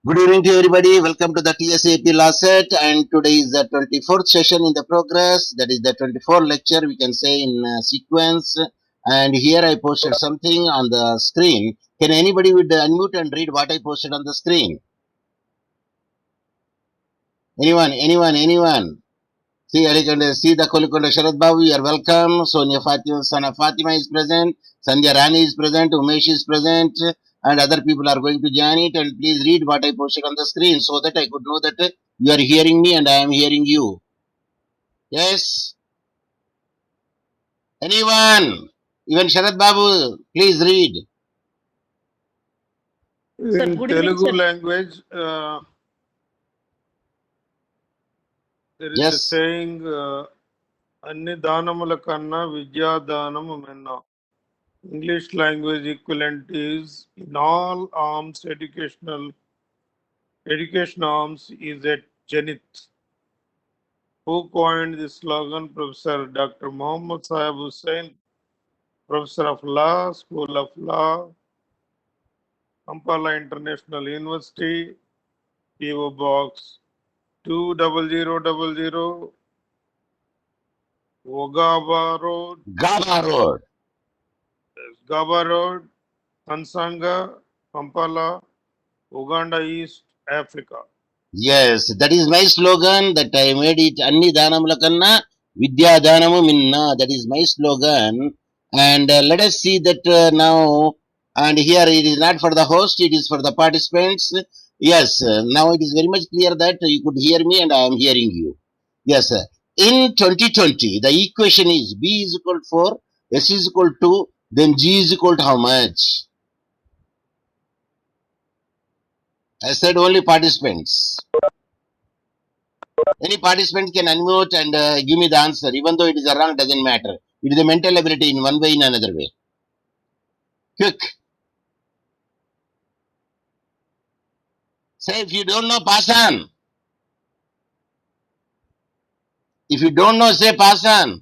Good evening to everybody. Welcome to the TSAP Lasset, and today is the 24th session in the progress. That is the 24th lecture, we can say in sequence. And here I posted something on the screen. Can anybody would unmute and read what I posted on the screen? Anyone? See, see the Kolikonda Sharad Babu, you are welcome. Sonia Fatima, son of Fatima is present. Sandhya Rani is present. Umesh is present. And other people are going to join it. And please read what I posted on the screen so that I could know that you are hearing me and I am hearing you. Yes? Anyone? Even Sharad Babu, please read. Sir, In good evening, Telugu sir. language, there is a Yes. saying, Anni Danamula Kanna Vidya Danam Menna. English language equivalent is in all arms education arms is at zenith. Who coined this slogan? Professor Dr. Muhammad Sahib Hussain, Professor of Law, School of Law, Kampala International University, PO Box 20000, Ogaba Road, Gaba Road. Gaba Road, Kansanga, Kampala, Uganda East, Africa. Yes, that is my slogan that I made it. Anni Danamulakanna Vidya Danamu Minna. That is my slogan. And let us see that now. And here it is not for the host, it is for the participants. Yes, now it is very much clear that you could hear me and I am hearing you. Yes, sir. In 2020, the equation is B is equal to 4, S is equal to, then G is equal to how much? I said only participants. Any participant can unmute and give me the answer, even though it is wrong, doesn't matter. It is a mental ability in one way, in another way. Quick. Say, if you don't know, pass on. If you don't know, say pass on.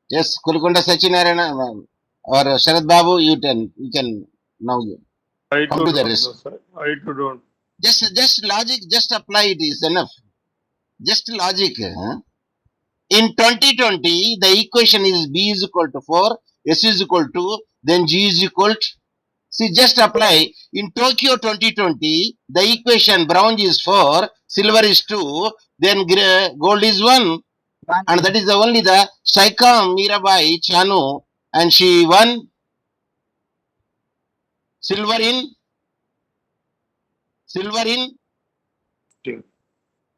Yes, Kulukunda Sachinarana or Sharad Babu, you can now I come too to the don't rest. know, sir. I too don't. Just logic, just apply it is enough. Just logic. Huh? In 2020, the equation is B is equal to 4, S is equal to, then G is equal to. See, just apply. In Tokyo 2020, the equation bronze is 4, silver is 2, then gold is 1. And that is only the Saikam Mirabai Chanu. And she won silver in yes,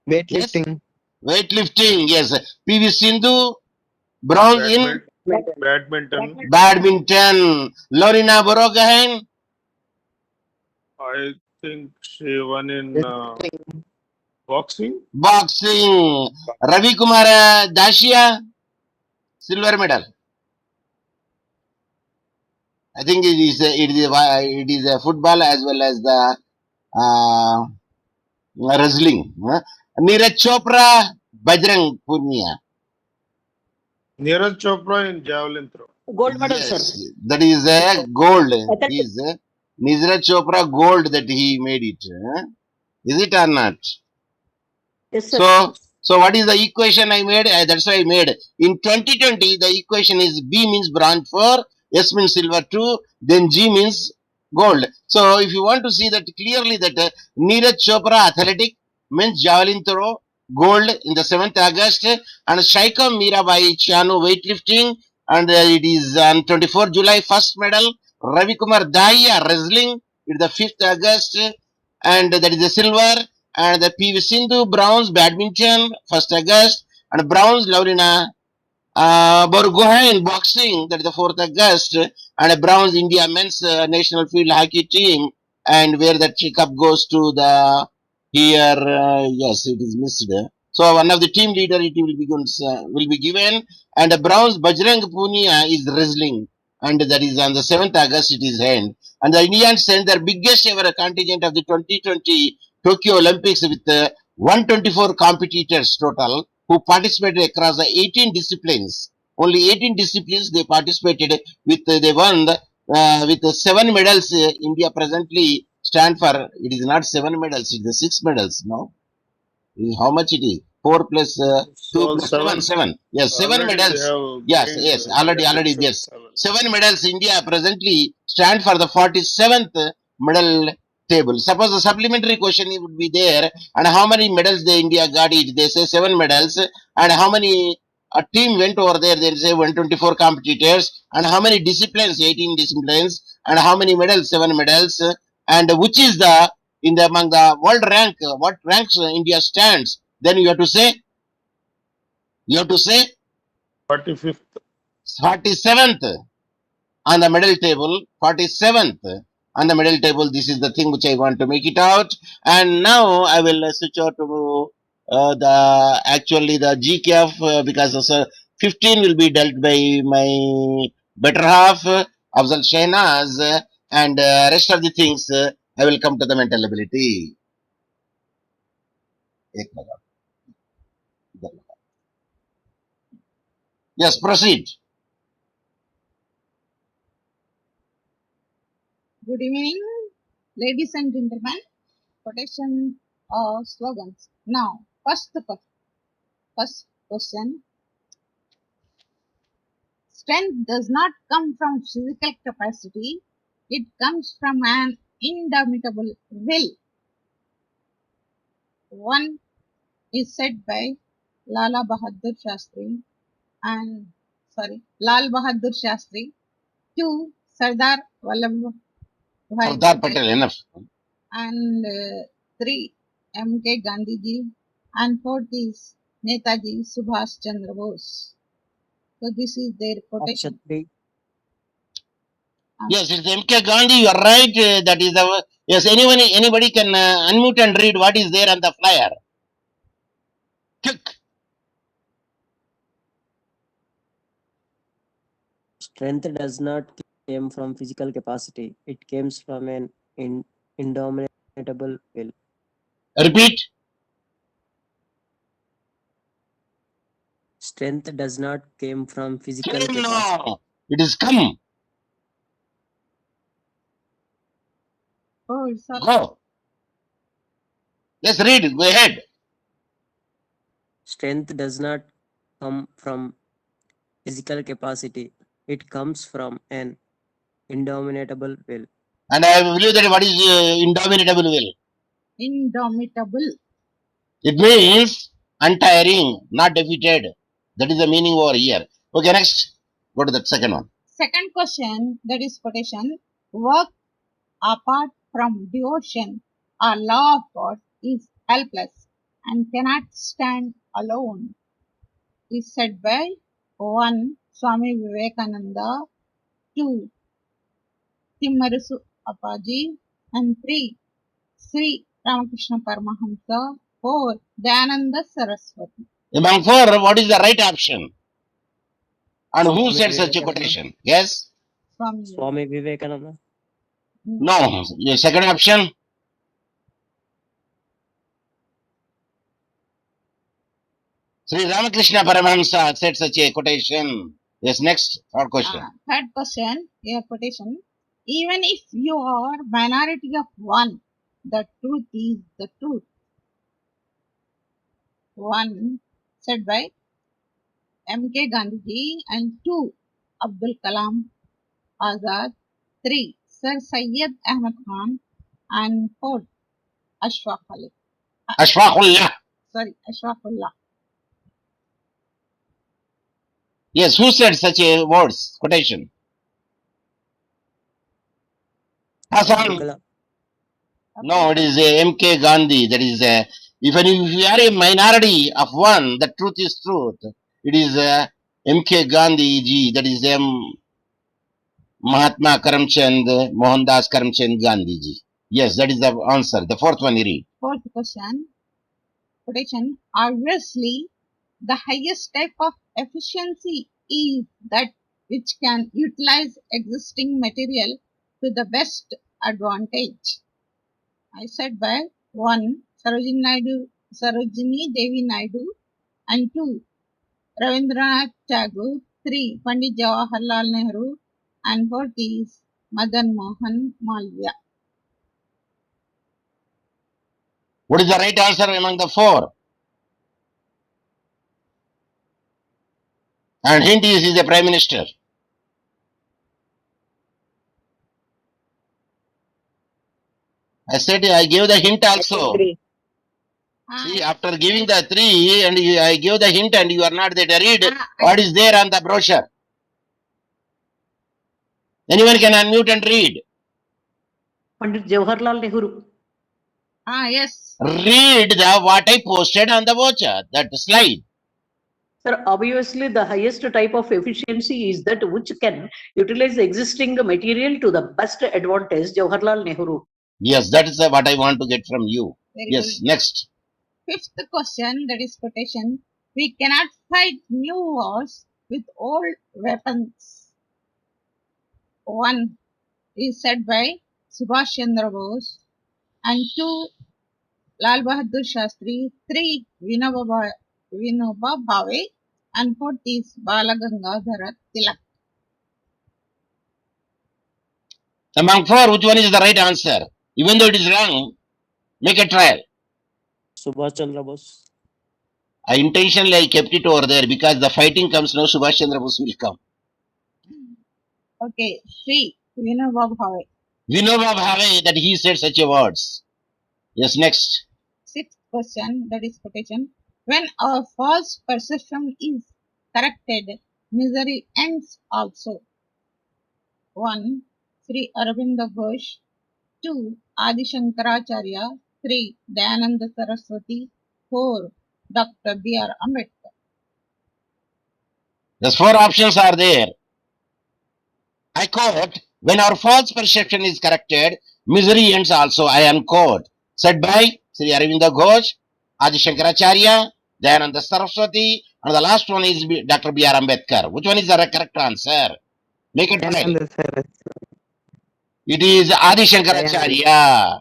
Weightlifting. weightlifting. Yes, PV Sindhu, bronze in Badminton. badminton. Lorina Borogahen, I think she won in boxing. boxing. Ravi Kumar Dacia, silver medal. I think it is a football as well as the uh, wrestling. Neeraj Chopra, Bajrang Punia. Neeraj Chopra in javelin throw. Gold medal, Yes, sir. that is a gold. Athletic. Is Neeraj Chopra gold that he made it. Is it or not? Yes, sir. So what is the equation I made? That's why I made. In 2020, the equation is B means bronze 4, S means silver 2, then G means gold. So if you want to see that clearly that Neeraj Chopra athletic means javelin throw, gold in the 7th August, and Shaika Mirabai Chanu weightlifting, and it is on 24 July first medal. Ravi Kumar Dahiya wrestling, it is the 5th August, and that is the silver. And the PV Sindhu bronze badminton 1st August, and bronze Laurina Borgohain in boxing, that is the 4th August, and a bronze India men's national field hockey team, and where the cup goes to the here yes, it is missed. So one of the team leader it will be given, and the bronze Bajrang Punia is wrestling, and that is on the 7th August it is held. And the Indians sent their biggest ever contingent of the 2020 Tokyo Olympics with 124 competitors total, who participated across the 18 disciplines. Only 18 disciplines they participated with. They won with the 7 medals, India presently stand for. It is not 7 medals; it is 6 medals. No, how much it is? 4 plus 2 So plus 7, seven. 7. Yes, seven Already they medals. have Yes, gained yes. Already, medals of yes. seven. 7 medals. India presently stand for the 47th medal table. Suppose the supplementary question would be there, and how many medals the India got it? They say 7 medals, and how many a team went over there? They say 124 competitors, and how many disciplines? 18 disciplines, and how many medals? 7 medals, and which is the in the among the world rank? What ranks India stands? Then you have to say 45th. 47th on the medal table. 47th on the medal table. This is the thing which I want to make it out. And now I will switch out to the actually the GKF because 15 will be dealt by my better half, Afzal Shahnaz, and rest of the things I will come to the mental ability. एक minute, इधर लगा. Yes, proceed. Good evening, ladies and gentlemen. Quotation or slogans. Now, first question. Strength does not come from physical capacity. It comes from an indomitable will. One is said by Lala Bahadur Shastri and Lal Bahadur Shastri. Two, Sardar Vallabhbhai Sardar Patel. Patel, enough. And three, M.K. Gandhiji, and fourth is Netaji Subhash Chandra Bose. So this is their quotation. Option 3. Yes, it's M.K. Gandhi. You are right. That is the yes. Anybody can unmute and read what is there on the flyer. Quick. Strength does not come from physical capacity. It comes from an indomitable will. Repeat. Strength does not come from physical Came capacity. now. It is come. Oh, it's all Go. Let's read. Go ahead. Strength does not come from physical capacity. It comes from an indomitable will. And I believe that what is indomitable will. indomitable. It means untiring, not defeated. That is the meaning over here. Okay, next. Go to the second one. Second question, that is quotation. Work apart from devotion or law of God is helpless and cannot stand alone. Is said by 1. Swami Vivekananda, 2. Timmarasu Appaji, and 3. Sri Ramakrishna Paramahamsa, 4. Dayananda Saraswati. Among four, what is the right option? And who Swami said such a Vivekananda. quotation? Yes? Swami Swami Vivekananda. No. Your second option? Sri Ramakrishna Paramahamsa said such a quotation. Yes, next. Third question. Third question, a quotation. Even if you are minority of one, the truth is the truth. 1. Said by M.K. Gandhiji, and 2. Abdul Kalam Azad, 3. Sir Syed Ahmad Khan, and 4. Ashfaq Ali. Ashfaqullah. Ashfaqullah. Yes, who said such a words, quotation? Abdul Hassan. Kalam. No, it is M.K. Gandhi. That is, even if you are a minority of one, the truth is truth. It is M.K. Gandhi ji. That is Mahatma Karamchand, Mohandas Karamchand Gandhi ji. Yes, that is the answer. The fourth one you read. Fourth question, quotation. Obviously, the highest type of efficiency is that which can utilize existing material to the best advantage. I said by 1. Sarojini Devi Naidu, and 2. Rabindranath Tagore, 3. Pandit Jawaharlal Nehru, and 4th is Madan Mohan Malviya. What is the right answer among the four? And hint is he is a prime minister. I said I gave the hint also. Three. See, after giving the three and I gave the hint and you are not there to read what is there on the brochure. Anyone can unmute and read. Pandit Jawaharlal Nehru. Yes. Read the what I posted on the voucher, that slide. Sir, obviously the highest type of efficiency is that which can utilize the existing material to the best advantage, Jawaharlal Nehru. Yes, that is what I want to get from you. Very Yes, good. next. Fifth question, that is quotation. We cannot fight new wars with old weapons. One is said by Subhash Chandra Bose, and two, Lal Bahadur Shastri, three, Vinoba Bhave, and fourth is Balagangadhara Tilak. Among four, which one is the right answer? Even though it is wrong, make a trial. Subhash Chandra Bose. I intentionally kept it over there because the fighting comes now, Subhash Chandra Bose will come. Okay, three, Vinoba Bhave. Vinoba Bhave, that he said such a words. Yes, next. Sixth question, that is quotation. When our false perception is corrected, misery ends also. 1. Sri Aurobindo Ghosh. 2. Adi Shankaracharya. 3. Dayananda Saraswati. 4. Dr. B.R. Ambedkar. The four options are there. I quote, when our false perception is corrected, misery ends also. I unquote. Said by Sri Aurobindo Ghosh, Adi Shankaracharya, Dayananda Saraswati, and the last one is Dr. B.R. Ambedkar. Which one is the correct answer? Make it trial. It is Adi Shankaracharya.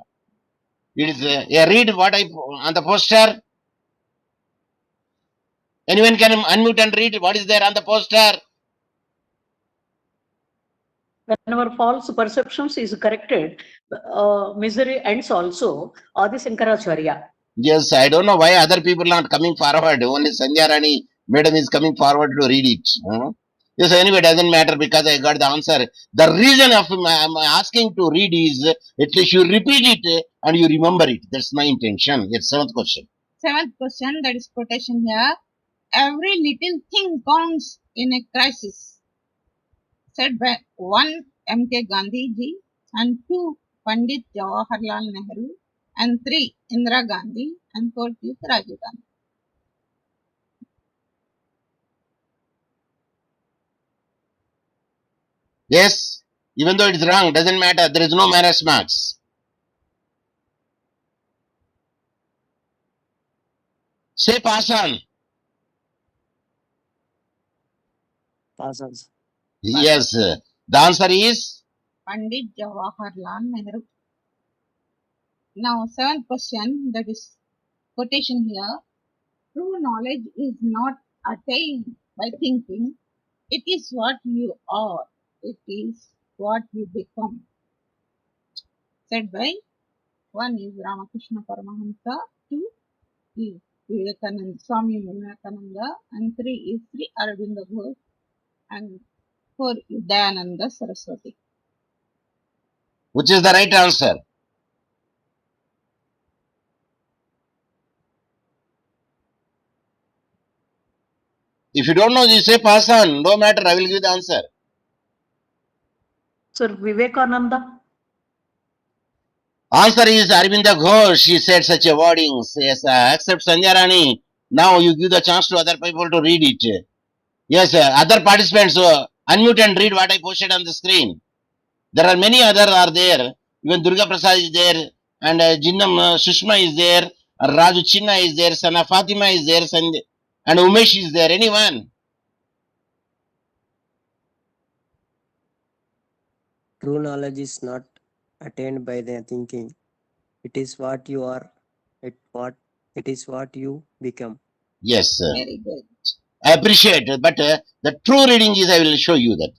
It is read what I on the poster. Anyone can unmute and read what is there on the poster. When our false perceptions is corrected, misery ends also. Adi Shankaracharya. Yes, I don't know why other people are not coming forward. Only Sandhya Rani madam is coming forward to read it. Yes, anyway, doesn't matter because I got the answer. The reason of my asking to read is at least you repeat it and you remember it. That's my intention. Yes, seventh question. Seventh question, that is quotation here. Every little thing counts in a crisis. Said by 1. M.K. Gandhi ji, and 2. Pandit Jawaharlal Nehru, and 3. Indira Gandhi, and 4. is Rajiv Gandhi. Yes, even though it's wrong, doesn't matter. There is no minus marks. Say pass on. Pass on. Yes, the answer is Pandit Jawaharlal Nehru. Now, seventh question, that is quotation here. True knowledge is not attained by thinking. It is what you are. It is what you become. Said by 1 is Ramakrishna Paramahamsa, 2 is Vivekananda, Swami Vivekananda, and 3 is Sri Aurobindo Ghosh, and 4 is Dayananda Saraswati. which is the right answer? If you don't know, you say pass on. No matter, I will give the answer. Sir, Vivekananda. Answer is Aurobindo Ghosh. He said such a wordings. Yes, except Sandhya Rani. Now you give the chance to other people to read it. Yes, other participants, unmute and read what I posted on the screen. There are many other are there. Even Durga Prasad is there, and Jinnam Sushma is there, Raju Chinna is there, Sana Fatima is there, and Umesh is there. Anyone? True knowledge is not attained by the thinking. It is what you are. It is what you become. Yes, Very good. I appreciate it, but the true reading is I will show you that.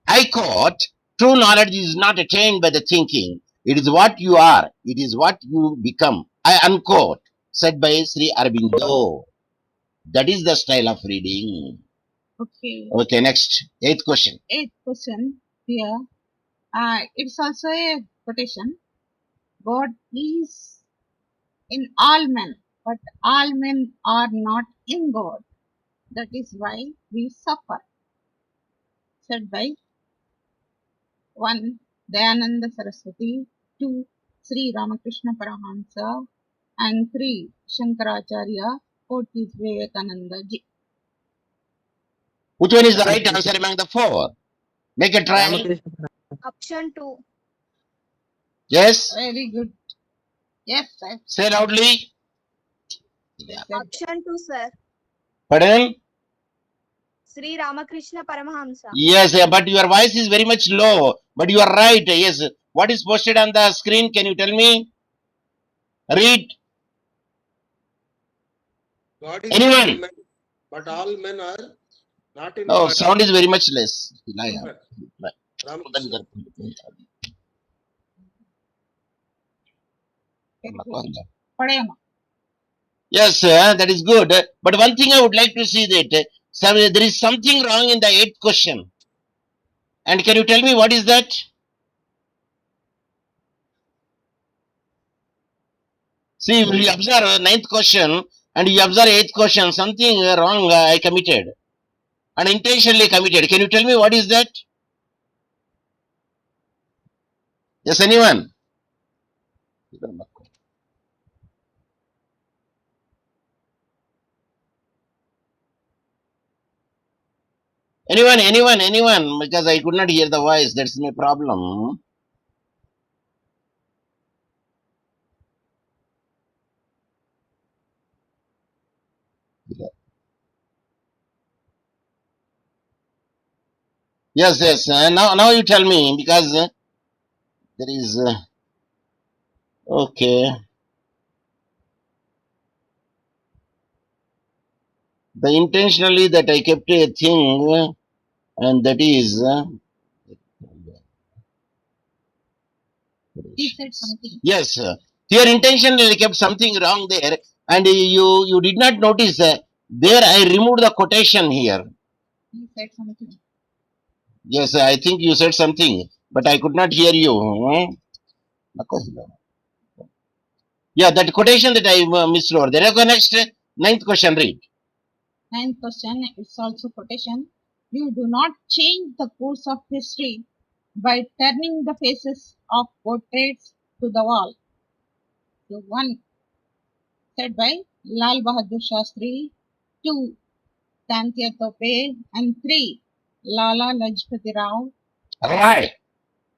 I quote, True knowledge is not attained by the thinking. It is what you are. It is what you become. I unquote, said by Sri Aurobindo. That is the style of reading. Okay. Okay, next. 8th question. Eighth question here. It's also a quotation. God is in all men, but all men are not in God. That is why we suffer. Said by 1. Dayananda Saraswati, 2. Sri Ramakrishna Paramahansa, and 3. Shankaracharya, 4th is Vivekananda ji. Which one is the right answer among the 4? Make a try. Ramakrishna. Option 2. Yes? Very good. Yes, sir. Say loudly. Yes, sir. Option 2, sir. Pardon? Sri Ramakrishna Paramahamsa. Yes, but your voice is very much low. But you are right. Yes. What is posted on the screen? Can you tell me? Read. God is Anyone? in all men, but all men are not in Oh, God. sound is very much less. Ramakrishna. पढ़े हम. Yes, that is good. But one thing I would like to see that there is something wrong in the 8th question. And can you tell me what is that? See, you observe 9th question and you observe 8th question. Something wrong I committed. Unintentionally committed. Can you tell me what is that? Yes, anyone? Anyone? Because I could not hear the voice. That's my problem. Yes. Now you tell me because there is. Okay. The intentionally that I kept a thing, and that is. He said something. Yes, here intentionally kept something wrong there, and you did not notice there I removed the quotation here. He said something. Yes, I think you said something, but I could not hear you. Yeah, that quotation that I missed over there. Okay, next, 9th question, read. 9th question is also quotation. You do not change the course of history by turning the faces of portraits to the wall. So 1 said by Lal Bahadur Shastri, 2 Tantia Tope, and 3 Lala Lajpati Rao, Right.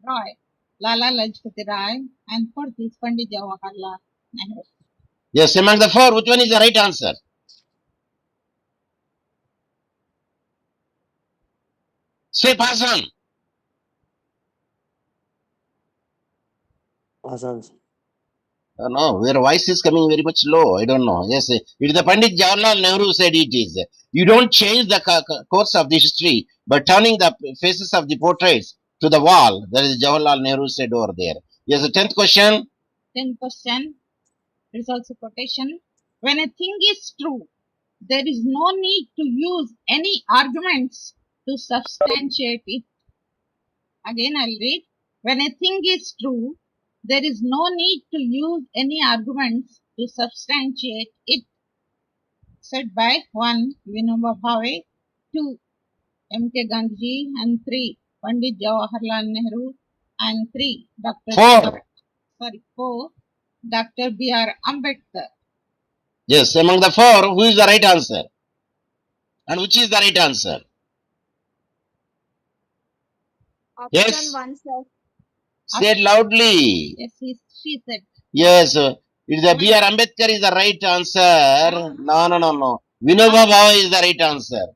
Roy, Lala Lajpati Rai, and 4th is Pandit Jawaharlal Nehru. Yes, among the 4, which one is the right answer? Say, pass on. Asans. No, your voice is coming very much low. I don't know. Yes, it is the Pandit Jawaharlal Nehru said it is. You don't change the course of the history by turning the faces of the portraits to the wall. That is Jawaharlal Nehru said over there. Yes, the 10th question. 10th question is also quotation. When a thing is true, there is no need to use any arguments to substantiate it. Again, I'll read. When a thing is true, there is no need to use any arguments to substantiate it. Said by 1. Vinoba Bhave, 2. M.K. Gandhi, and 3. Pandit Jawaharlal Nehru, and 3. 4. Dr. B.R. Ambedkar. Yes, among the 4, who is the right answer? And which is the right answer? Option Yes. 1, sir. Say it loudly. Yes, she said. Yes, it is the B.R. Ambedkar is the right answer. No. Vinoba Bhave is the right answer.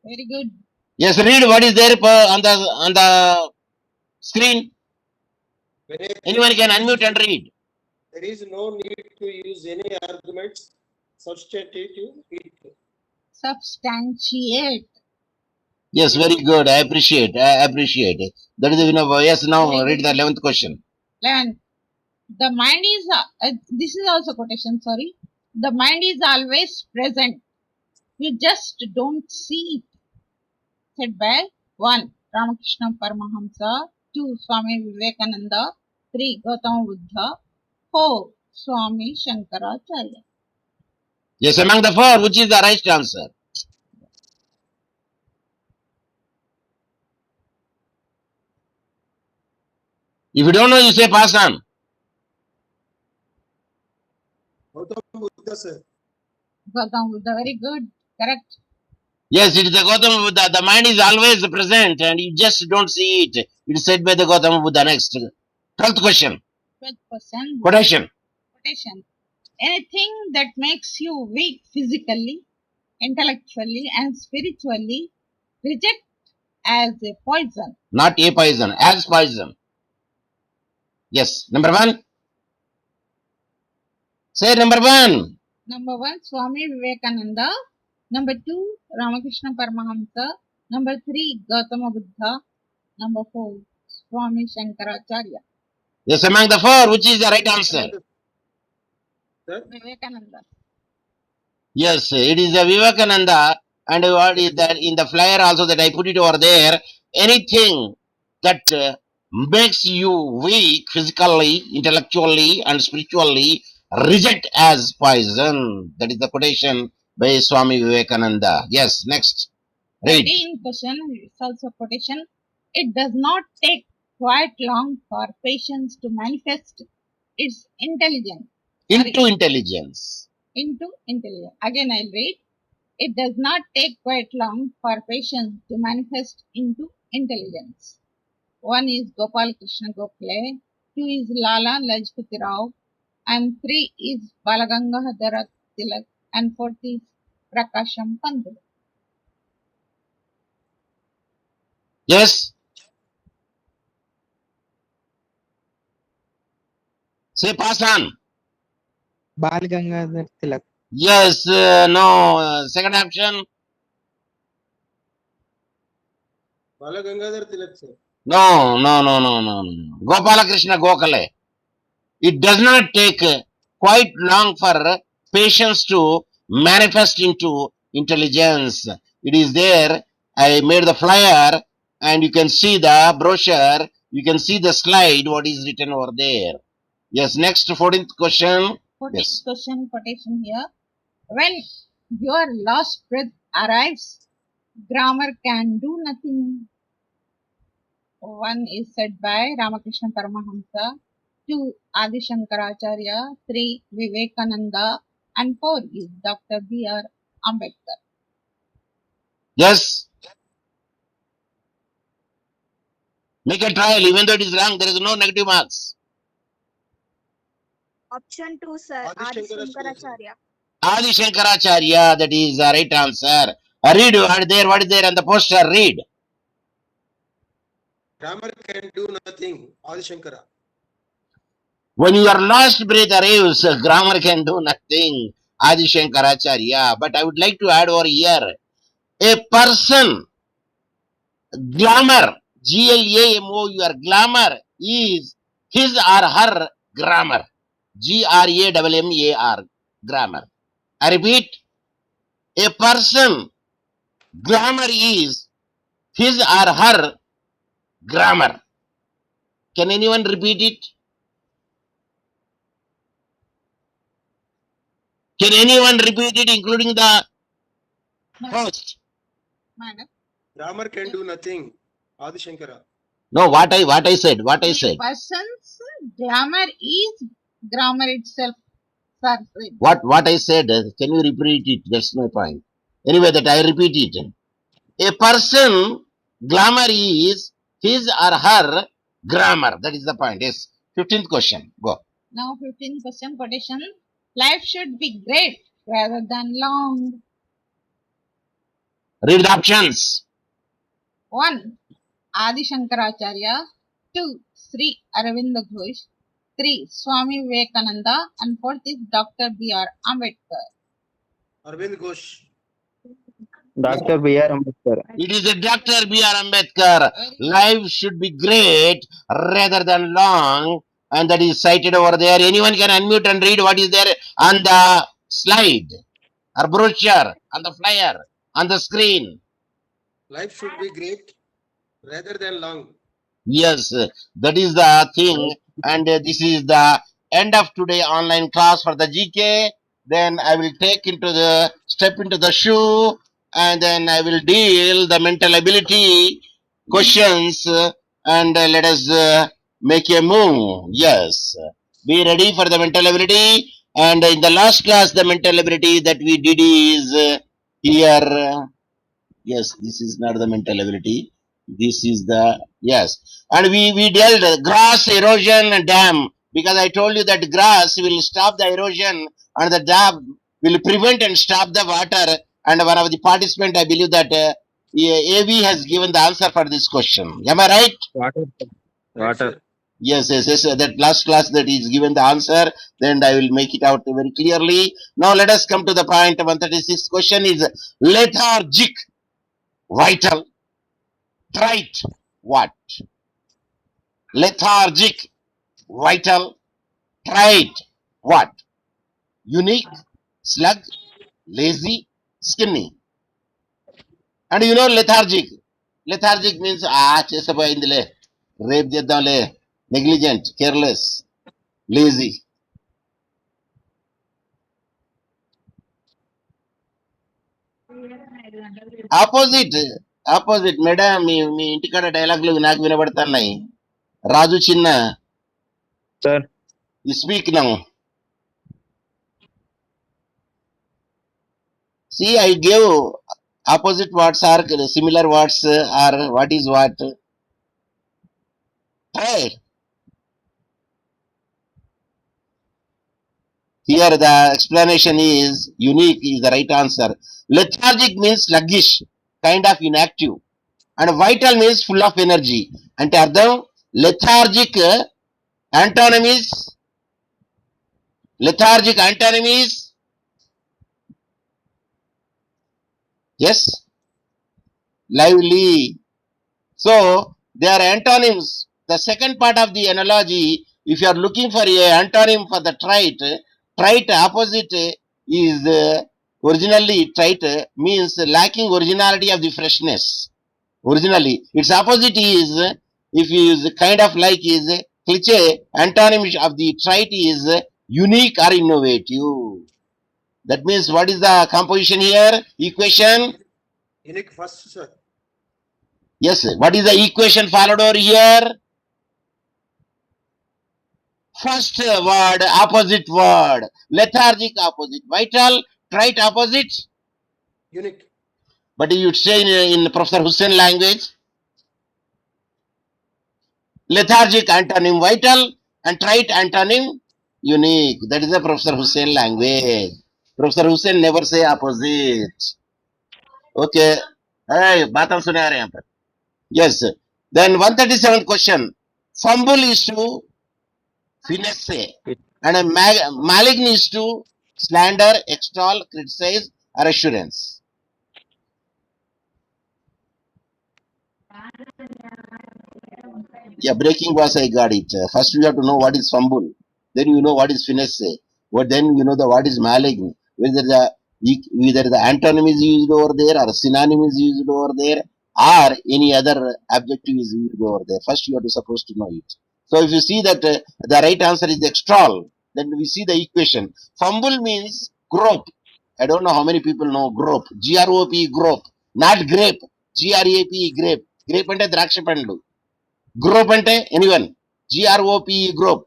Very good. Yes, read what is there on the screen. When a Anyone can unmute and read. There is no need to use any arguments substantive it. Substantiate. Yes, very good. I appreciate. I appreciate it. That is the yes. Now Very read good. the 11th question. 11. The mind is, this is also quotation, sorry. The mind is always present. You just don't see it. Said by 1. Ramakrishna Paramahamsa. 2. Swami Vivekananda. 3. Gautama Buddha. 4. Swami Shankaracharya. Yes, among the four, which is the right answer? If you don't know, you say pass on. Gautam Buddha, sir. Gautama Buddha, very good. Correct. Yes, it is the Gautama Buddha. The mind is always present and you just don't see it. It is said by the Gautama Buddha. Next. 12th question. 12%. Quotation. Quotation. Anything that makes you weak physically, intellectually, and spiritually, reject as a poison. Not a poison, as poison. Yes. Number 1. Say number 1. Number 1, Swami Vivekananda. Number 2, Ramakrishna Paramahamsa. Number 3, Gautama Buddha. Number 4, Swami Shankaracharya. Yes, among the four, which is the right answer? Sir, Vivekananda. Yes, it is the Vivekananda. And what is that in the flyer also that I put it over there? Anything that makes you weak physically, intellectually, and spiritually, reject as poison. That is the quotation by Swami Vivekananda. Yes, next. Read. 13 question is also quotation. It does not take quite long for patience to manifest its intelligence. Into intelligence. Into intelligence. Again, I'll read. It does not take quite long for patience to manifest into intelligence. 1 is Gopal Krishna Gokhale, 2 is Lala Lajpati Rao, and 3 is Balagangahadhara Tilak, and 4th is Prakasham Pandit. Yes. Say pass on. Bal Gangadhar Tilak. Yes, no. Second option. Bala Gangadhar Tilak, sir. No. Gopala Krishna Gokhale. It does not take quite long for patience to manifest into intelligence. It is there. I made the flyer and you can see the brochure. You can see the slide, what is written over there. Yes, next 14th question. 14th Yes. question quotation here. When your last breath arrives, grammar can do nothing. 1 is said by Ramakrishna Paramahamsa, 2 Adi Shankaracharya, 3 Vivekananda, and 4 is Dr. B.R. Ambedkar. Yes. Make a trial. Even though it is wrong, there is no negative marks. Option 2, sir. Adi Adi Shankaracharya, sir. Shankaracharya. Adi Shankaracharya, that is the right answer. Read what is there on the poster. Read. Grammar can do nothing. Adi Shankara. When your last breath arrives, grammar can do nothing. Adi Shankaracharya. But I would like to add over here. A person, glamour, G-L-A-M-O-U-R, glamour is his or her grammar. G-R-A-M-M-A-R, grammar. I repeat, a person, glamour is his or her grammar. Can anyone repeat it? Can anyone repeat it, including the host? Madam, Grammar can do nothing. Adi Shankara. No, what I said. a person's grammar is grammar itself. Sir, What I said, can you repeat it? That's my point. Anyway, that I repeat it. A person, glamour is his or her grammar. That is the point. Yes. 15th question. Go. now 15th question quotation. Life should be great rather than long. Read the options. 1. Adi Shankaracharya. 2. Sri Aravinda Ghosh. 3. Swami Vivekananda. And 4th is Dr. B.R. Ambedkar. Arvind Ghosh. Dr. B.R. Ambedkar. It is a Dr. B.R. Ambedkar. Life should be great rather than long, and that is cited over there. Anyone can unmute and read what is there on the slide or brochure, on the flyer, on the screen. Life should be great rather than long. Yes, that is the thing, and this is the end of today online class for the GK. Then I will step into the shoe, and then I will deal the mental ability questions, and let us make a move. Yes, be ready for the mental ability. And in the last class, the mental ability that we did is here. Yes, this is not the mental ability. This is the, yes, and we dealt grass erosion and dam, because I told you that grass will stop the erosion and the dam will prevent and stop the water. And one of the participant, I believe that AV has given the answer for this question. Am I right? Water. Right, Water. sir. Yes. That last class that is given the answer, then I will make it out very clearly. Now let us come to the point. 136 question is lethargic, vital, trite, what? Lethargic, vital, trite, what? Unique, slug, lazy, skinny. And you know lethargic. Lethargic means చేసపోయిందిలే, రేపు చేద్దాంలే, negligent, careless, lazy. Opposite madam, మీ ఇంటికాడ డైలాగులు నాకు వినబడుతున్నాయి. రాజు చిన్న, Sir. you speak now. See, I gave opposite words or similar words, or what is what. Hey, here the explanation is unique is the right answer. Lethargic means sluggish, kind of inactive, and vital means full of energy. అంటే అర్థం lethargic antonyms, yes, lively. So they are antonyms. The second part of the analogy, if you are looking for a antonym for the trite opposite is originally trite means lacking originality of the freshness. Originally, its opposite is, if you use kind of like, is cliché. Antonym of the trite is unique or innovative. That means what is the composition here? Equation. Unique first, sir. Yes, what is the equation followed over here? First word, opposite word. Lethargic opposite, vital, trite opposite. Unique. But you say in Professor Hussain language, lethargic antonym vital and trite antonym unique. That is the Professor Hussain language. Professor Hussain never say opposite. Okay. Hey, बात सुने आ रहे हैं यहाँ पर. Yes. Then 137 question. Fumble is to finesse, and a malign is to slander, extol, criticize, or assurance. Yeah, breaking was I got it. First you have to know what is fumble, then you know what is finesse, then you know the what is malign, whether the antonym is used over there or synonym is used over there or any other adjective is used over there. First you have to supposed to know it. So if you see that the right answer is extol, then we see the equation. Fumble means grope. I don't know how many people know grope. G-R-O-P, grope. Not grape. G-R-A-P, grape. Grape అంటే ద్రాక్ష పండ్లు. Grope ante anyone. GROP, grope.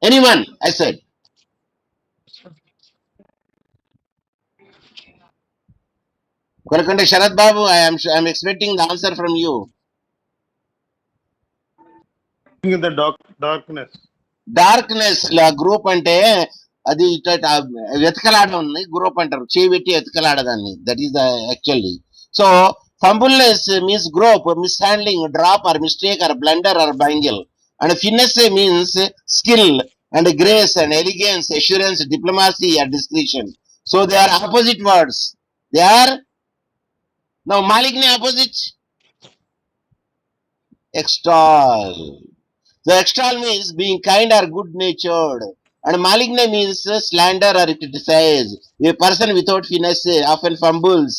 Anyone, I said. Kolakande Sharad Babu, I am expecting the answer from you. In the darkness. Darkness la group ante అది వెతకలాడడం group అంటారు, చేయి పెట్టి వెతకలాడదాన్ని. That is actually. So fumbleness means grope, mishandling, drop or mistake or blunder or bangle. And finesse means skill and grace and elegance, assurance, diplomacy or discretion. So they are opposite words. They are Now maligne opposite extol. So extol means being kind or good natured. And maligne means slander or criticize. A person without finesse often fumbles.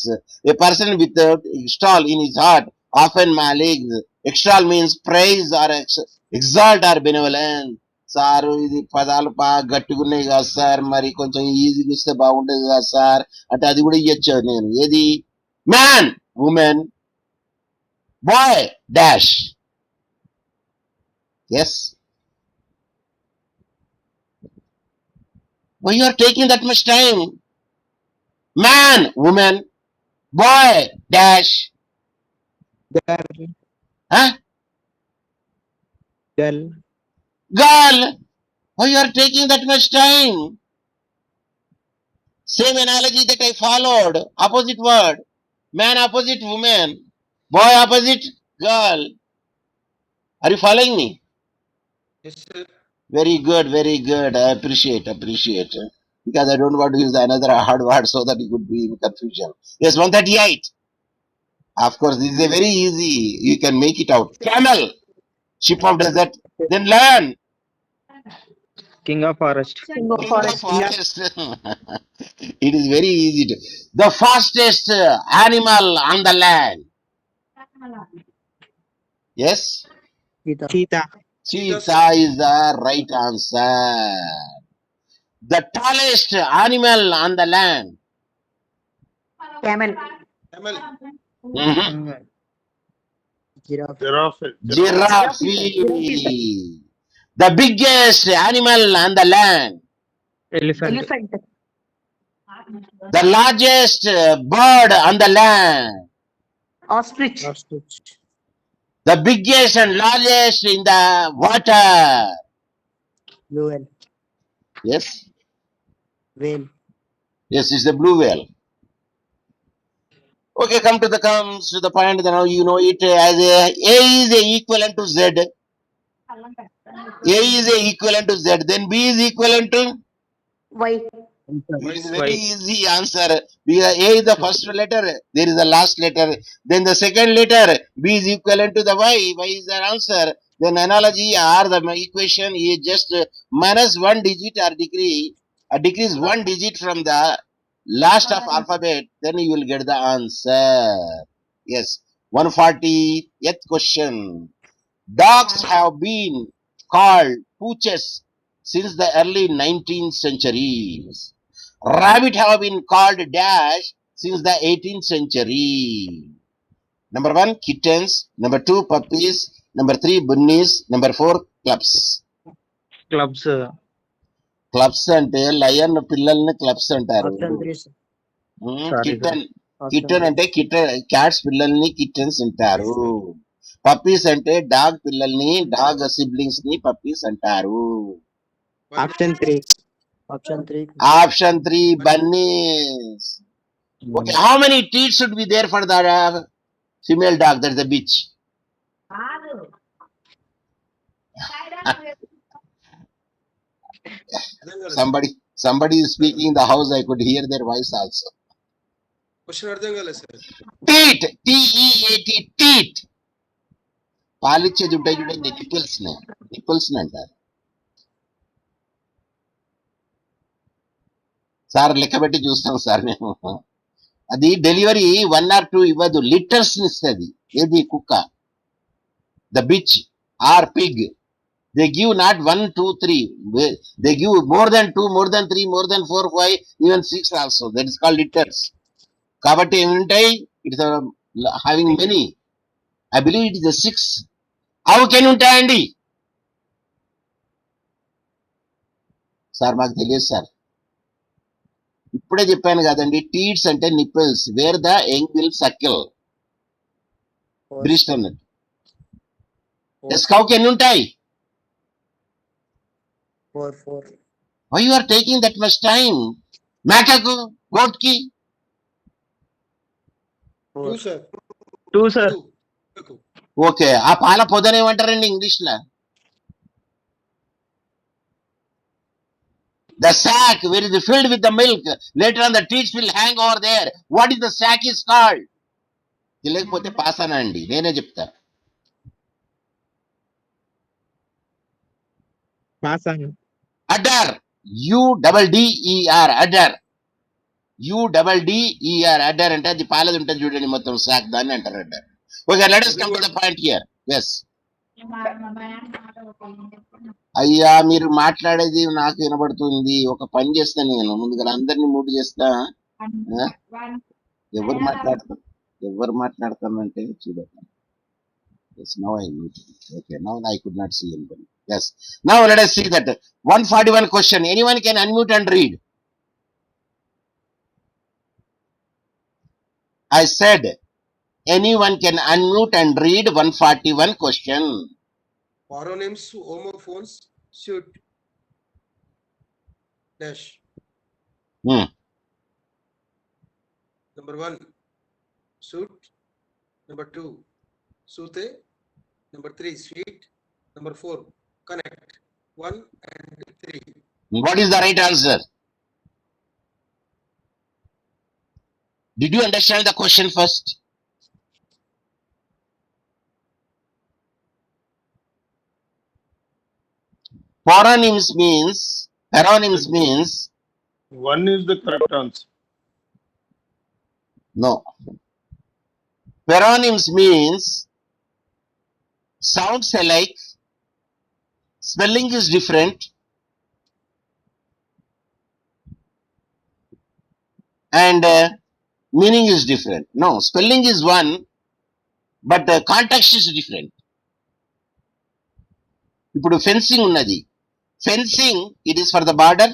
A person without extol in his heart often maligns. Extol means praise or exalt or benevolence. Sir ఇది పదాలు బాగా గట్టిగున్నాయి కదా sir, మరి కొంచెం ఈజీగా ఇస్తే బాగుండేది కదా సార్ అంటే అది కూడా ఇయ్యొచ్చు నేను. ఏది? Man, woman, boy, dash. Yes. Why you are taking that much time? Man, woman, boy, dash. Girl. Huh? Girl. Girl. Why you are taking that much time? Same analogy that I followed. Opposite word. Man opposite woman. Boy opposite girl. Are you following me? Yes, sir. Very good, very good. I appreciate. Because I don't want to use another hard word so that it would be in confusion. Yes, 138. Of course, this is a very easy. You can make it out. Camel. Ship of desert. Then learn. King of forest. King of King of forest. forest. It is very easy to. The fastest animal on the land. Yes? Cheetah. Cheetah is the right answer. The tallest animal on the land. Camel. Camel. Mhm. Giraffe. Giraffe. Giraffe. The biggest animal on the land. Elephant. Elephant. The largest bird on the land. Ostrich. Ostrich. The biggest and largest in the water. Blue whale. Yes? Whale. Yes, it's the blue whale. Okay, comes to the point that now you know it as A is a equivalent to Z. A is a equivalent to Z. Then B is equivalent to. Y. It is very easy answer. Because A is the first letter, there is the last letter. Then the second letter, B is equivalent to the Y. Y is the answer. Then analogy or the equation is just minus one digit or decrease one digit from the last of alphabet. Then you will get the answer. Yes. 140th question. Dogs have been called pooches since the early 19th centuries. Rabbit have been called dash since the 18th century. Number 1, kittens. Number 2, puppies. Number 3, bunnies. Number 4, clubs. Clubs. Clubs అంటే lion పిల్లల్ని clubs అంటారు. Option 3. Sorry, కిట్టన్ Option కిట్టన్ అంటే cats పిల్లల్ని కిట్టన్స్ అంటారు. Puppies అంటే dog పిల్లల్ని dog siblings ని puppies అంటారు. Option 3. Option 3. Option 3, bunnies. Okay, how many teeth should be there for the female dog? That's the bitch. Somebody is speaking in the house. I could hear their voice also. Question అర్థం కాలేదు sir. Teat, T-E-A-T, teat. పాలిచ్చేది ఉంటాయి చూడండి, nipples అంటారు. Sir లెక్క పెట్టి చూస్తాం sir మేము. అది డెలివరీ 1 or 2 ఇవ్వదు, లిటర్స్ ఇస్తుంది. ఏది? కుక్క. The bitch or pig. They give not 1, 2, 3. They give more than 2, more than 3, more than 4, 5, even 6 also. That is called litters. కాబట్టి ఏముంటాయి? It's having many. I believe it is 6. ఆవుకి ఎన్ని ఉంటాయండి sir? మాకు తెలియదు సార్. ఇప్పుడే చెప్పాను కదండి, టీట్స్ అంటే nipples where the young will suckle. Breast అన్నట్టు. కౌకి ఎన్ని ఉంటాయి? 4. Why you are taking that much time? మేకకు, గోట్ కి? 2 సార్. 2 sir. ఓకే, ఆ పాల పొదనేమంటారండి ఇంగ్లీష్ లో? The sack where it is filled with the milk. Later on the teats will hang over there. What is the sack is called? తెలియకపోతే pass అనండి, నేనే చెప్తా. Pass on. Adar, UDDER, Adar, UDDER, అడర్ అంటే అది పాలది ఉంటుంది చూడండి మొత్తం సాక్, దాన్ని అంటారు udder. Okay, let us come to the point here. Yes. అయ్యా మీరు మాట్లాడేది నాకు వినబడుతుంది. ఒక పని చేస్తా, నేను ముందుగా అందరినీ మూడు చేస్తా. ఎవరు మాట్లాడతానంటే చూడండి. Yes, now I muted it. Okay, now I could not see anybody. Yes. Now let us see that 141 question. Anyone can unmute and read. I said anyone can unmute and read 141 question. Paronyms, homophones, suit. Dash. Hmm. Number 1, suit. Number 2, sute. Number 3, sweet. Number 4, connect. 1 and 3. What is the right answer? Did you understand the question first? Paronyms means One is the correct answer. no. Paronyms means sounds alike, spelling is different, and meaning is different. No, spelling is one, but context is different. ఇప్పుడు fencing ఉన్నది. Fencing it is for the border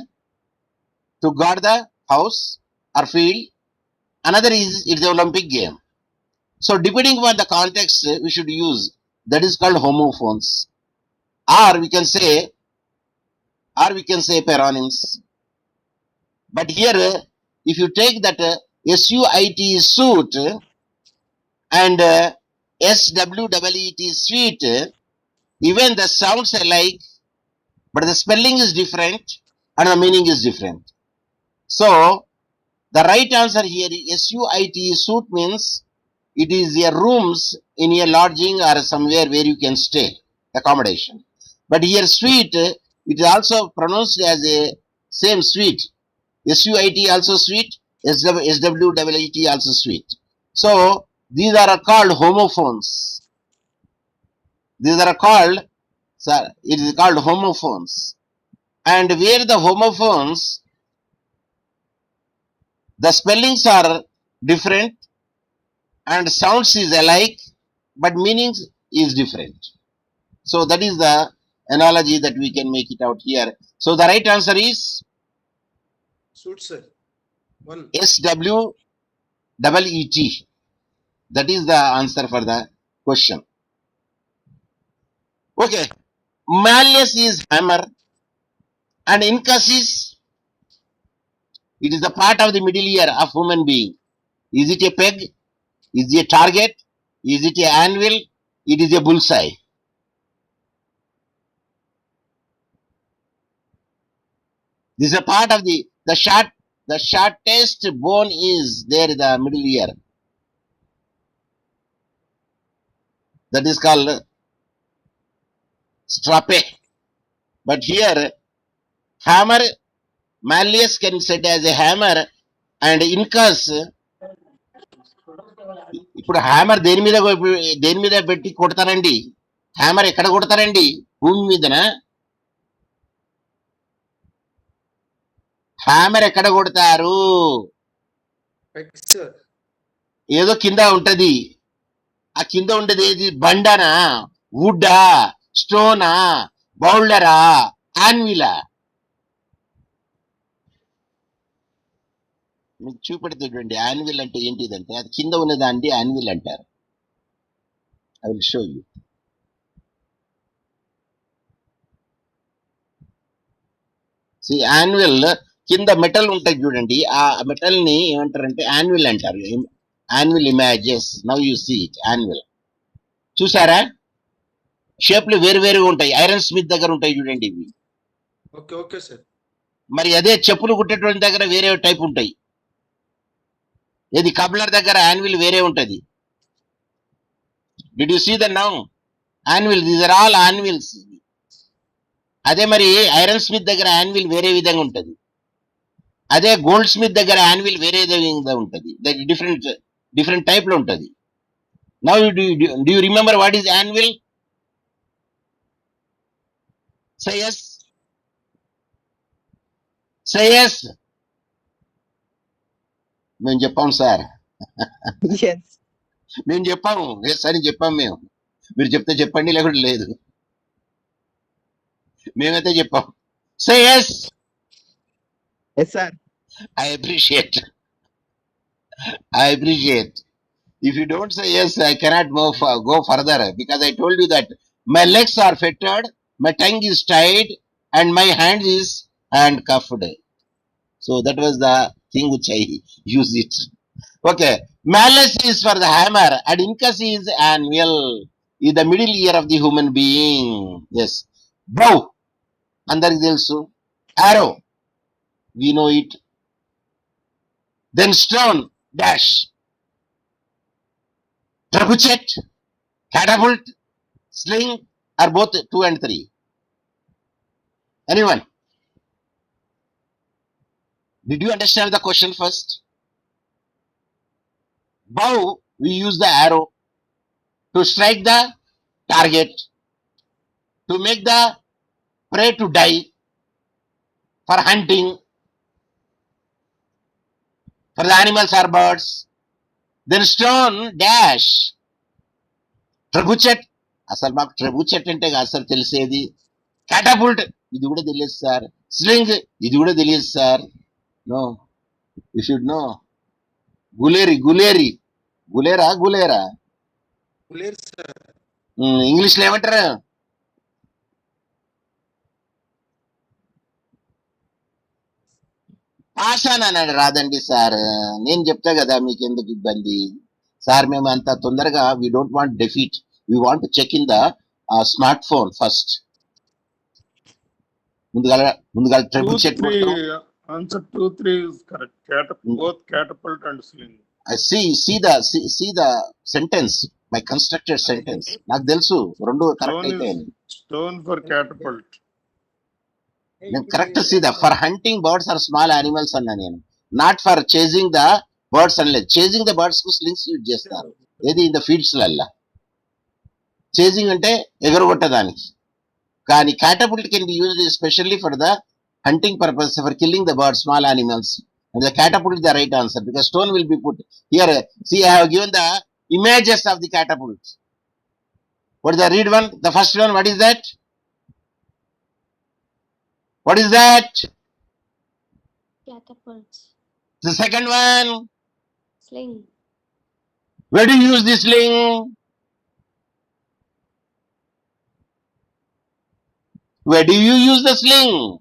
to guard the house or field. Another is it's the Olympic game. So depending on the context, we should use that is called homophones, or we can say paronyms. But here, if you take that SUIT suit and SWEET sweet, even the sounds alike, but the spelling is different and the meaning is different. So the right answer here is SUIT suit means it is a rooms in a lodging or somewhere where you can stay, accommodation. But here sweet, it is also pronounced as a same sweet. SUIT also sweet, SWEET also sweet. So these are called homophones. These are called, it is called homophones. And where the homophones, the spellings are different and sounds is alike, but meanings is different. So that is the analogy that we can make it out here. So the right answer is Suit, sir. 1. SWEET. That is the answer for the question. Okay. Malleus is hammer and incus is, it is the part of the middle ear of human being. Is it a peg? Is it a target? Is it a anvil? It is a bullseye. This is a part of the shortest bone is there in the middle ear. That is called strape. But here, hammer, malleus can set as a hammer and incus. ఇప్పుడు hammer దేని మీద పెట్టి కొడతారండి? Hammer ఎక్కడ కొడతారండి? భూమి మీదనా? Hammer ఎక్కడ కొడతారు? Peg, sir. ఏదో కింద ఉంటది. ఆ కింద ఉండేది ఏది? బండనా, వుడ్డా, స్టోనా, బౌల్డరా, యాన్విలా? మీకు చూపెడితే చూడండి, యాన్విల్ అంటే ఏంటిదంటే అది కింద ఉన్నదాన్ని యాన్విల్ అంటారు. I will show you. Anvil కింద మెటల్ ఉంటాయి చూడండి, ఆ మెటల్ ని ఏమంటారంటే యాన్విల్ అంటారు. Anvil images, now you see it. Anvil చూసారా? షేప్లు వేరు వేరుగా ఉంటాయి. ఐరన్ స్మిత్ దగ్గర ఉంటాయి చూడండి ఇవి. Okay, okay, sir. మరి అదే చెప్పులు కుట్టేటువంటి దగ్గర వేరే టైప్ ఉంటాయి. ఏది కబ్లర్ దగ్గర యాన్విల్ వేరే ఉంటది. Did you see the now? Anvil, these are all anvils. అదే మరి ఐరన్ స్మిత్ దగ్గర యాన్విల్ వేరే విధంగా ఉంటుంది, అదే గోల్డ్ స్మిత్ దగ్గర యాన్విల్ వేరే విధంగా ఉంటుంది. డిఫరెంట్ డిఫరెంట్ టైప్ లో ఉంటుంది. Now do you remember what is anvil? Say yes. Say yes. మేము చెప్పాం సార్, Yes. మేము చెప్పాము ఎస్ అని చెప్పాం మేము. మీరు చెప్తే చెప్పండి, లేకుంటే లేదు. మేమైతే చెప్పాం. Say yes. Yes, sir. I appreciate. I appreciate. If you don't say yes, I cannot go further, because I told you that my legs are fettered, my tongue is tied, and my hand is handcuffed. So that was the thing which I use it. Okay. Malice is for the hammer, and incus is anvil, is the middle ear of the human being. Yes. Bow. Andariki telusu. Arrow. We know it. Then stone. Dash. Trebuchet. Catapult. Sling are both 2 and 3. Anyone? Did you understand the question first? Bow, we use the arrow to strike the target, to make the prey to die, for hunting, for the animals or birds. Then stone, dash. Trebuchet, అసలు మాకు trebuchet అంటే అసలు తెలిసేది. Catapult, ఇది కూడా తెలియదు sir. Sling, ఇది కూడా తెలియదు sir. No, you should know. Guleri, గులేరా. Guler, sir. English లో ఏమంటారు? ఆశాన్ అన్నాడు. రాదండి సార్, నేను చెప్తా కదా, మీకు ఎందుకు ఇబ్బంది సార్. మేము అంత తొందరగా we don't want defeat, we want check in the smartphone first. ముందుగా triple check. Answer 2, 3 is correct. Both catapult and sling. see the sentence, my constructed sentence. నాకు తెలుసు రెండు కరెక్ట్ అయితే. Stone for catapult. నేను correct సీదా for hunting birds or small animals అన్నా నేను, not for chasing the birds అనలేదు. Chasing the birds కు స్లింగ్స్ యూజ్ చేస్తారు, ఏది ఇన్ ద ఫీల్డ్స్ లల్లా. చేజింగ్ అంటే ఎగరగొట్టడానికి. కానీ catapult can be used especially for the hunting purpose, for killing the birds, small animals. And the catapult is the right answer, because stone will be put here. See, I have given the images of the catapult. What is the read one? The first one, what is that? What is that? Catapults. The second one, Sling. where do you use this sling? Where do you use the sling?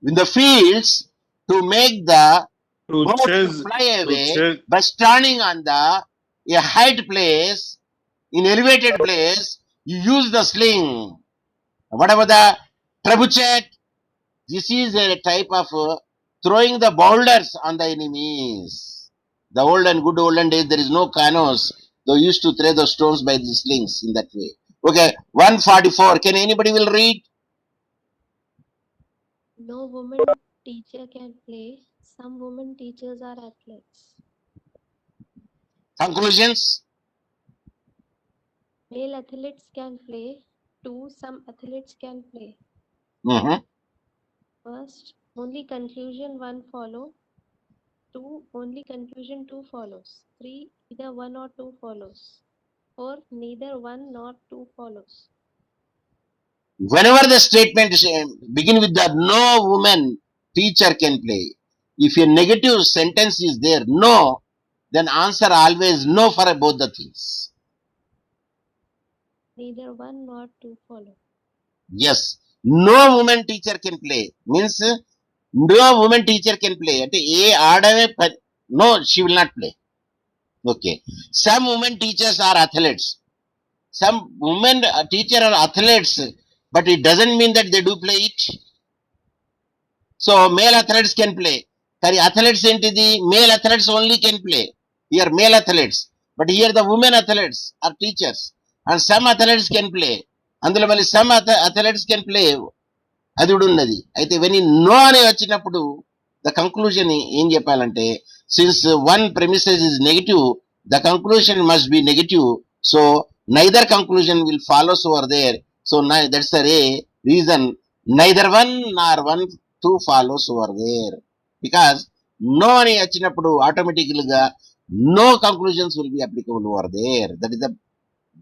In the fields, to make the birds to fly away by standing on a height place, in elevated place, you use the sling. What about the trebuchet? This is a type of throwing the boulders on the enemies. The good olden days, there is no canoes. They used to throw the stones by the slings in that way. Okay, 144. Can anybody will read? No woman teacher can play. Some women teachers are athletes. Conclusions? Male athletes can play. 2. Some athletes can play. Mm-hmm. First, only conclusion 1 follow. 2. Only conclusion 2 follows. 3. Either 1 or 2 follows. 4. Neither 1 nor 2 follows. Whenever the statement begin with the no woman teacher can play, if a negative sentence is there, no, then answer always no for both the things. Neither 1 nor 2 follow. Yes, no woman teacher can play means no woman teacher can play. Ante A ఆడమే no, she will not play. Okay, some women teachers are athletes. Some women teacher are athletes, but it doesn't mean that they do play it. So male athletes can play. Kari athletes entity, male athletes only can play. Here male athletes. But here the women athletes are teachers, and some athletes can play. అందులో మళ్ళీ some athletes can play. అది కూడా ఉన్నది. అయితే when no అని వచ్చినప్పుడు the conclusion ఏం చెప్పాలంటే, since one premises is negative, the conclusion must be negative. So neither conclusion will follow over there. So that's the reason neither one nor one two follows over there. Because no అని వచ్చినప్పుడు automatically గా no conclusions will be applicable over there. That is the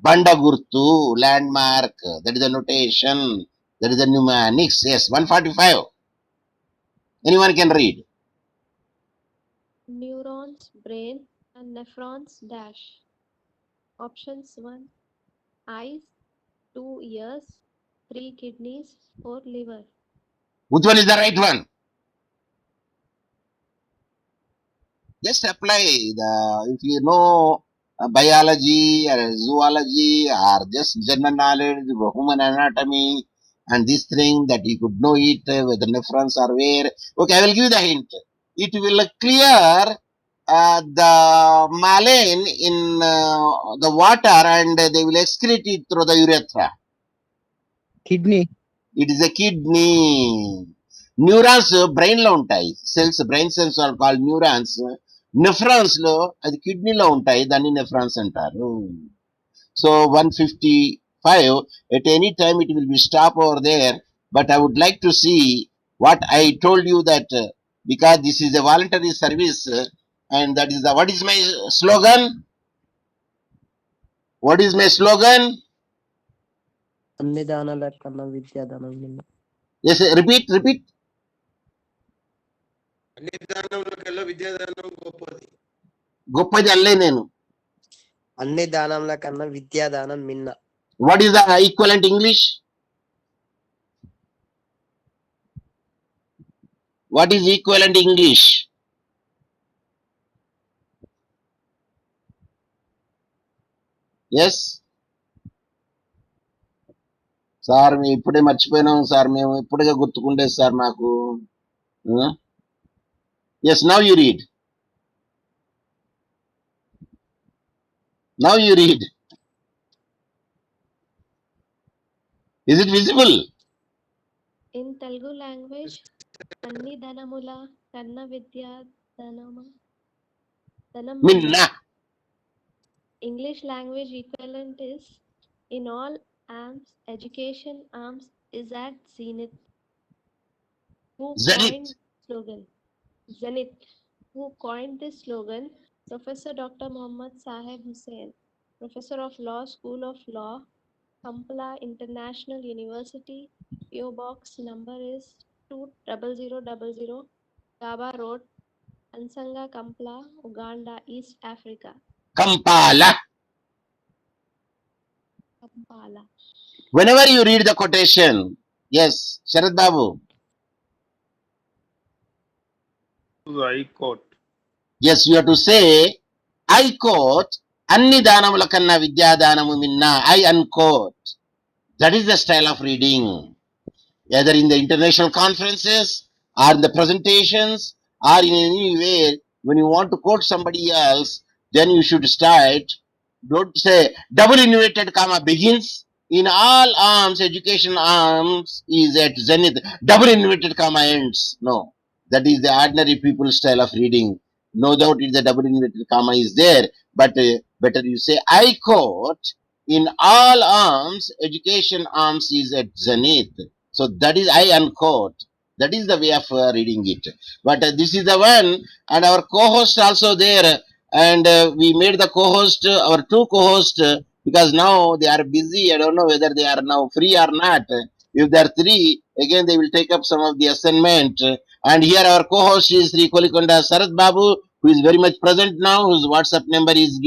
Banda Gurtu, landmark, that is the notation, that is the mnemonics. Yes, 145. Anyone can read. Neurons, brain, and nephrons dash. Options 1, eyes, 2 ears, 3 kidneys, 4 liver. Which one is the right one? Just apply the, if you know biology or zoology or just general knowledge, human anatomy, and this thing that you could know it, whether nephrons are where. Okay, I will give you the hint. It will clear the malign in the water, and they will excrete it through the urethra. Kidney. It is a kidney. Neurons brain లో ఉంటాయి. Cells, brain cells are called neurons. Nephrons లో అది kidney లో ఉంటాయి, దాన్ని nephrons అంటారు. So 155, at any time it will be stop over there, but I would like to see what I told you, that because this is a voluntary service, and that is the, what is my slogan? What is my slogan? అన్ని దానాల కన్నా విద్యాదానం మిన్న. Yes, repeat. అన్ని దానంలోకెల్లా విద్యాదానం గొప్పది. గొప్పది అల్లే నేను. అన్ని దానంల కన్నా విద్యాదానం మిన్న. What is the equivalent English? What is equivalent English? Yes? Sir మేము ఇప్పుడే మర్చిపోయినాం సార్, మేము ఇప్పుడే గుర్తుకుండే సార్ మాకు. Yes, now you read. Is it visible? In Telugu language, అన్ని ధనముల కన్నా విద్యా ధనం Minna. English language equivalent is, in all arms, education arms is at zenith. Who Zenith. coined slogan? Zenith. Who coined this slogan? Professor Dr. Muhammad Sahib Hussain, Professor of Law, School of Law, Kampala International University. PO Box number is 20000, Gaba Road, Ansanga, Kampala, Uganda, East Africa. Kampala. Whenever you read the quotation, yes, Sharad Babu. I quote. Yes, you have to say, I quote, అన్ని దానముల కన్నా విద్యాదానము మిన్న. I unquote. That is the style of reading. Either in the international conferences, or in the presentations, or in any way, when you want to quote somebody else, then you should start. Don't say double inverted comma begins. In all arms, education arms is at zenith. Double inverted comma ends. No, that is the ordinary people style of reading. No doubt if the double inverted comma is there, but better you say, I quote, in all arms, education arms is at zenith. So that is I unquote. That is the way of reading it. But this is the one, and our co-host also there, and we made the co-host, our two co-hosts, because now they are busy. I don't know whether they are now free or not. If they are three, again they will take up some of the assignment. And here our co-host is Sri Kolikonda Sarath Babu, who is very much present now, whose WhatsApp number is